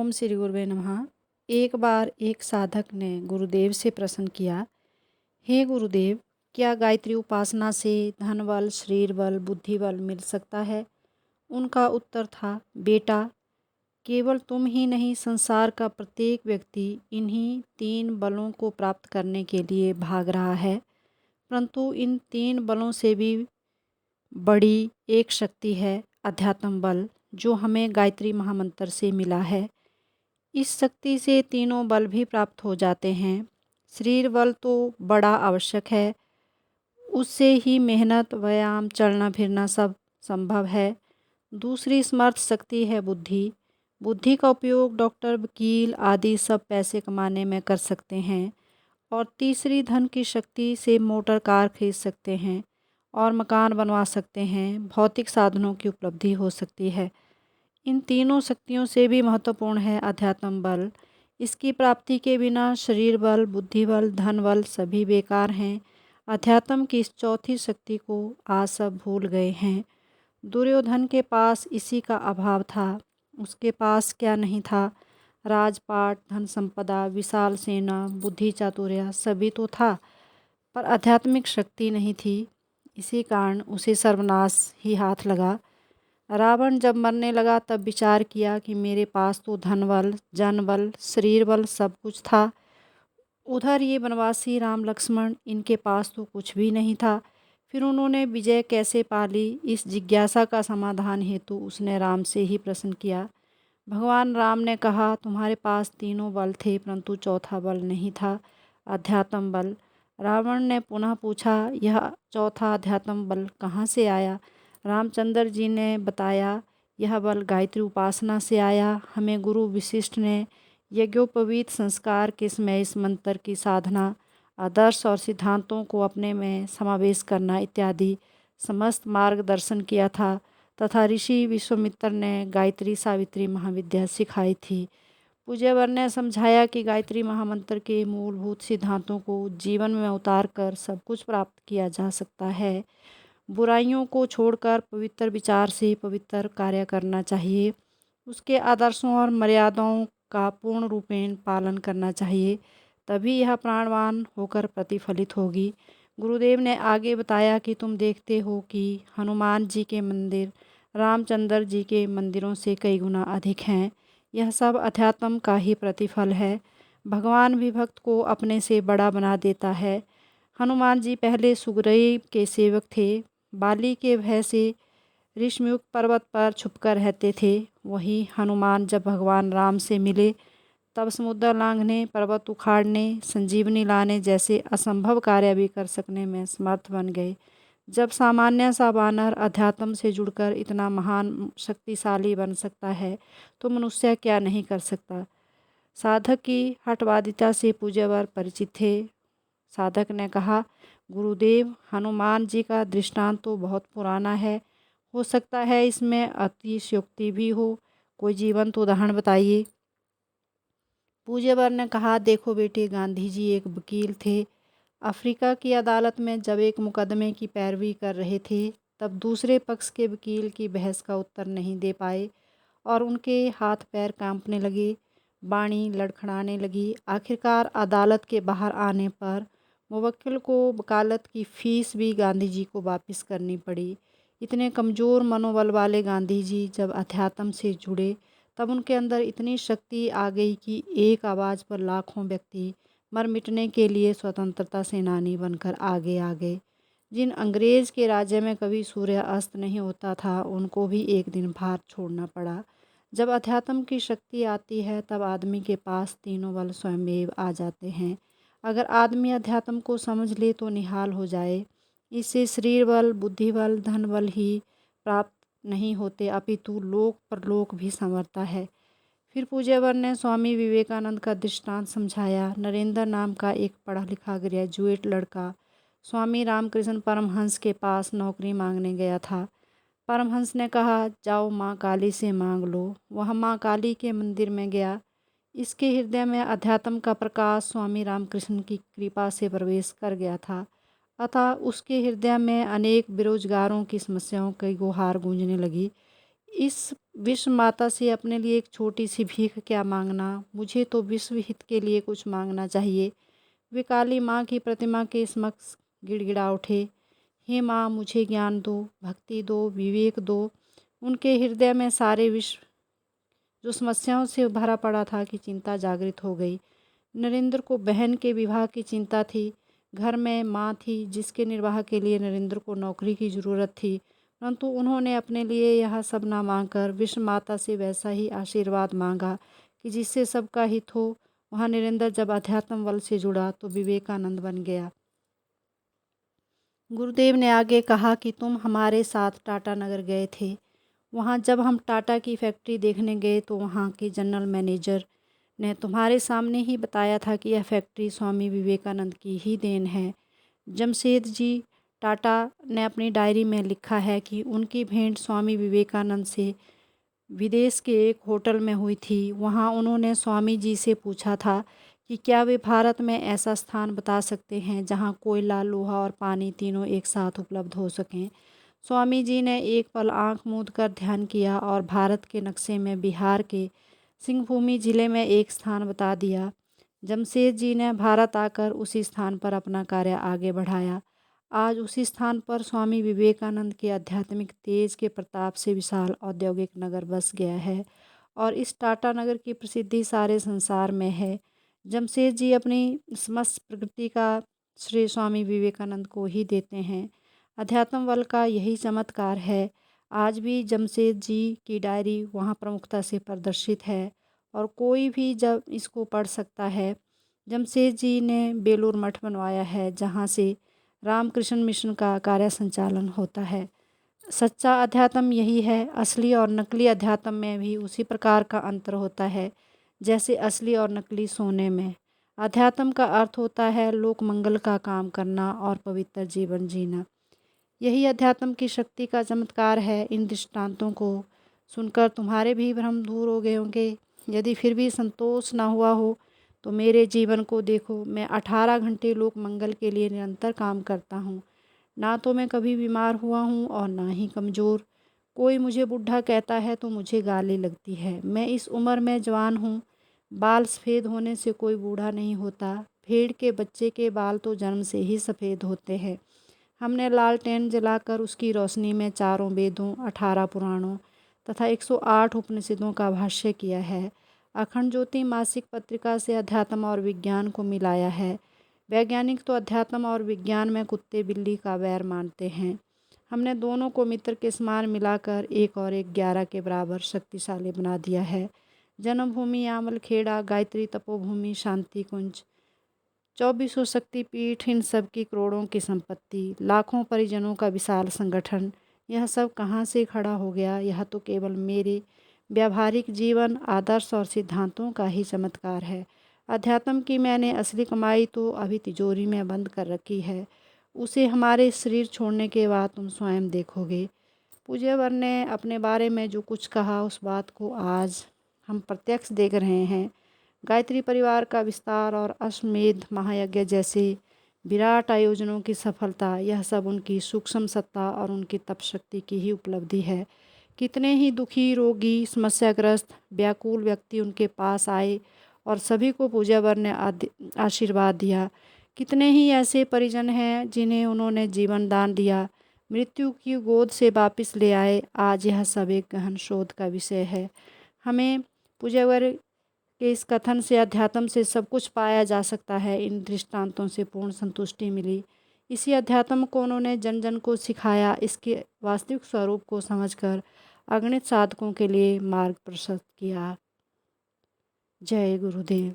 ओम श्री गुरुवे नमः। एक बार एक साधक ने गुरुदेव से प्रश्न किया, हे गुरुदेव, क्या गायत्री उपासना से धन बल, शरीर बल, बुद्धि बल मिल सकता है? उनका उत्तर था, बेटा, केवल तुम ही नहीं, संसार का प्रत्येक व्यक्ति इन्हीं 3 बलों को प्राप्त करने के लिए भाग रहा है। परंतु इन 3 बलों से भी बड़ी एक शक्ति है, अध्यात्म बल, जो हमें गायत्री महामंत्र से मिला है। इस शक्ति से तीनों बल भी प्राप्त हो जाते हैं। शरीर बल तो बड़ा आवश्यक है, उससे ही मेहनत, व्यायाम, चलना फिरना सब संभव है। दूसरी समर्थ शक्ति है बुद्धि। बुद्धि का उपयोग डॉक्टर, वकील आदि सब पैसे कमाने में कर सकते हैं। और तीसरी धन की शक्ति से मोटर कार खरीद सकते हैं और मकान बनवा सकते हैं, भौतिक साधनों की उपलब्धि हो सकती है। इन तीनों शक्तियों से भी महत्वपूर्ण है अध्यात्म बल। इसकी प्राप्ति के बिना शरीर बल, बुद्धि बल, धन बल सभी बेकार हैं। अध्यात्म की इस चौथी शक्ति को आज सब भूल गए हैं। दुर्योधन के पास इसी का अभाव था। उसके पास क्या नहीं था? राजपाट, धन संपदा, विशाल सेना, बुद्धि चातुर्य सभी तो था, पर आध्यात्मिक शक्ति नहीं थी। इसी कारण उसे सर्वनाश ही हाथ लगा। रावण जब मरने लगा तब विचार किया कि मेरे पास तो धन बल, जन बल, शरीर बल सब कुछ था। उधर ये वनवासी राम लक्ष्मण, इनके पास तो कुछ भी नहीं था। फिर उन्होंने विजय कैसे पाली, इस जिज्ञासा का समाधान हेतु उसने राम से ही प्रश्न किया। भगवान राम ने कहा, तुम्हारे पास तीनों बल थे, परंतु चौथा बल नहीं था, अध्यात्म बल। रावण ने पुनः पूछा, यह चौथा अध्यात्म बल कहाँ से आया? रामचंद्र जी ने बताया, यह बल गायत्री उपासना से आया। हमें गुरु विशिष्ट ने यज्ञोपवीत संस्कार के समय इस मंत्र की साधना, आदर्श और सिद्धांतों को अपने में समावेश करना इत्यादि समस्त मार्गदर्शन किया था, तथा ऋषि विश्वामित्र ने गायत्री सावित्री महाविद्या सिखाई थी। पूज्यवर ने समझाया कि गायत्री महामंत्र के मूलभूत सिद्धांतों को जीवन में उतार कर सब कुछ प्राप्त किया जा सकता है। बुराइयों को छोड़कर पवित्र विचार से पवित्र कार्य करना चाहिए। उसके आदर्शों और मर्यादाओं का पूर्ण रूपेण पालन करना चाहिए, तभी यह प्राणवान होकर प्रतिफलित होगी। गुरुदेव ने आगे बताया कि तुम देखते हो कि हनुमान जी के मंदिर रामचंद्र जी के मंदिरों से कई गुना अधिक हैं। यह सब अध्यात्म का ही प्रतिफल है। भगवान भी भक्त को अपने से बड़ा बना देता है। हनुमान जी पहले सुग्रीव के सेवक थे। बाली के भय से ऋषमुख पर्वत पर छुपकर रहते थे। वही हनुमान जब भगवान राम से मिले तब समुद्र लांघने, पर्वत उखाड़ने, संजीवनी लाने जैसे असंभव कार्य भी कर सकने में समर्थ बन गए। जब सामान्य सा वानर अध्यात्म से जुड़कर इतना महान शक्तिशाली बन सकता है, तो मनुष्य क्या नहीं कर सकता। साधक की हठवादिता से पूज्यवर परिचित थे। साधक ने कहा, गुरुदेव, हनुमान जी का दृष्टांत तो बहुत पुराना है, हो सकता है इसमें अतिशयोक्ति भी हो। कोई जीवंत उदाहरण बताइए। पूज्यवर ने कहा, देखो बेटे, गांधी जी एक वकील थे। अफ्रीका की अदालत में जब एक मुकदमे की पैरवी कर रहे थे, तब दूसरे पक्ष के वकील की बहस का उत्तर नहीं दे पाए और उनके हाथ पैर कांपने लगे, बाणी लड़खड़ाने लगी। आखिरकार अदालत के बाहर आने पर मुवक्किल को वकालत की फीस भी गांधी जी को वापस करनी पड़ी। इतने कमज़ोर मनोबल वाले गांधी जी जब अध्यात्म से जुड़े, तब उनके अंदर इतनी शक्ति आ गई कि एक आवाज़ पर लाखों व्यक्ति मर मिटने के लिए स्वतंत्रता सेनानी बनकर आगे आ गए। जिन अंग्रेज़ के राज्य में कभी सूर्य अस्त नहीं होता था, उनको भी एक दिन भारत छोड़ना पड़ा। जब अध्यात्म की शक्ति आती है, तब आदमी के पास तीनों बल स्वयंमेव आ जाते हैं। अगर आदमी अध्यात्म को समझ ले तो निहाल हो जाए। इससे शरीर बल, बुद्धि बल, धन बल ही प्राप्त नहीं होते, अपितु लोक परलोक भी संवरता है। फिर पूज्यवर ने स्वामी विवेकानंद का दृष्टांत समझाया। नरेंद्र नाम का एक पढ़ा लिखा ग्रेजुएट लड़का स्वामी रामकृष्ण परमहंस के पास नौकरी मांगने गया था। परमहंस ने कहा, जाओ माँ काली से मांग लो। वह माँ काली के मंदिर में गया। इसके हृदय में अध्यात्म का प्रकाश स्वामी रामकृष्ण की कृपा से प्रवेश कर गया था, अतः उसके हृदय में अनेक बेरोजगारों की समस्याओं की गुहार गूंजने लगी। इस विश्व माता से अपने लिए एक छोटी सी भीख क्या मांगना, मुझे तो विश्व हित के लिए कुछ मांगना चाहिए। वे काली माँ की प्रतिमा के समक्ष गिड़गिड़ा उठे। हे माँ, मुझे ज्ञान दो, भक्ति दो, विवेक दो। उनके हृदय में सारे विश्व जो समस्याओं से भरा पड़ा था की चिंता जागृत हो गई। नरेंद्र को बहन के विवाह की चिंता थी। घर में माँ थी जिसके निर्वाह के लिए नरेंद्र को नौकरी की ज़रूरत थी, परंतु उन्होंने अपने लिए यह सब ना मांगकर विश्व माता से वैसा ही आशीर्वाद मांगा कि जिससे सबका हित हो। वहाँ नरेंद्र जब अध्यात्म बल से जुड़ा तो विवेकानंद बन गया। गुरुदेव ने आगे कहा कि तुम हमारे साथ टाटा नगर गए थे। वहाँ जब हम टाटा की फैक्ट्री देखने गए तो वहाँ के जनरल मैनेजर ने तुम्हारे सामने ही बताया था कि यह फैक्ट्री स्वामी विवेकानंद की ही देन है। जमशेद जी टाटा ने अपनी डायरी में लिखा है कि उनकी भेंट स्वामी विवेकानंद से विदेश के एक होटल में हुई थी। वहाँ उन्होंने स्वामी जी से पूछा था कि क्या वे भारत में ऐसा स्थान बता सकते हैं जहाँ कोयला, लोहा और पानी तीनों एक साथ उपलब्ध हो सकें। स्वामी जी ने एक पल आंख मूंद कर ध्यान किया और भारत के नक्शे में बिहार के सिंहभूमि जिले में एक स्थान बता दिया। जमशेद जी ने भारत आकर उसी स्थान पर अपना कार्य आगे बढ़ाया। आज उसी स्थान पर स्वामी विवेकानंद के आध्यात्मिक तेज के प्रताप से विशाल औद्योगिक नगर बस गया है और इस टाटा नगर की प्रसिद्धि सारे संसार में है। जमशेद जी अपनी समस्त प्रकृति का श्रेय स्वामी विवेकानंद को ही देते हैं। अध्यात्म बल का यही चमत्कार है। आज भी जमशेद जी की डायरी वहाँ प्रमुखता से प्रदर्शित है और कोई भी जब इसको पढ़ सकता है। जमशेद जी ने बेलूर मठ बनवाया है जहाँ से रामकृष्ण मिशन का कार्य संचालन होता है। सच्चा अध्यात्म यही है। असली और नकली अध्यात्म में भी उसी प्रकार का अंतर होता है जैसे असली और नकली सोने में। अध्यात्म का अर्थ होता है लोक मंगल का काम करना और पवित्र जीवन जीना। यही अध्यात्म की शक्ति का चमत्कार है। इन दृष्टांतों को सुनकर तुम्हारे भी भ्रम दूर हो गए होंगे। यदि फिर भी संतोष ना हुआ हो तो मेरे जीवन को देखो। मैं 18 घंटे लोक मंगल के लिए निरंतर काम करता हूँ। ना तो मैं कभी बीमार हुआ हूँ और ना ही कमज़ोर। कोई मुझे बूढ़ा कहता है तो मुझे गाली लगती है। मैं इस उम्र में जवान हूँ। बाल सफ़ेद होने से कोई बूढ़ा नहीं होता। भेड़ के बच्चे के बाल तो जन्म से ही सफ़ेद होते हैं। हमने लालटेन जलाकर उसकी रोशनी में चारों वेदों, 18 पुराणों तथा 108 उपनिषदों का भाष्य किया है। अखंड ज्योति मासिक पत्रिका से अध्यात्म और विज्ञान को मिलाया है। वैज्ञानिक तो अध्यात्म और विज्ञान में कुत्ते बिल्ली का वैर मानते हैं। हमने दोनों को मित्र के समान मिलाकर 1 और 1 11 के बराबर शक्तिशाली बना दिया है। जन्मभूमि आमल खेड़ा, गायत्री तपोभूमि, शांति कुंज, 2400 शक्तिपीठ, इन सब की करोड़ों की संपत्ति, लाखों परिजनों का विशाल संगठन, यह सब कहाँ से खड़ा हो गया? यह तो केवल मेरे व्यावहारिक जीवन, आदर्श और सिद्धांतों का ही चमत्कार है। अध्यात्म की मैंने असली कमाई तो अभी तिजोरी में बंद कर रखी है। उसे हमारे शरीर छोड़ने के बाद तुम स्वयं देखोगे। पूज्यवर ने अपने बारे में जो कुछ कहा उस बात को आज हम प्रत्यक्ष देख रहे हैं। गायत्री परिवार का विस्तार और अश्वमेध महायज्ञ जैसे विराट आयोजनों की सफलता, यह सब उनकी सूक्ष्म सत्ता और उनकी तप शक्ति की ही उपलब्धि है। कितने ही दुखी, रोगी, समस्याग्रस्त, व्याकुल व्यक्ति उनके पास आए और सभी को पूज्यवर ने आशीर्वाद दिया। कितने ही ऐसे परिजन हैं जिन्हें उन्होंने जीवन दान दिया, मृत्यु की गोद से वापस ले आए। आज यह सब एक गहन शोध का विषय है। हमें पूज्यवर के इस कथन से अध्यात्म से सब कुछ पाया जा सकता है। इन दृष्टांतों से पूर्ण संतुष्टि मिली। इसी अध्यात्म को उन्होंने जन जन को सिखाया। इसके वास्तविक स्वरूप को समझकर अगणित साधकों के लिए मार्ग प्रशस्त किया। जय गुरुदेव।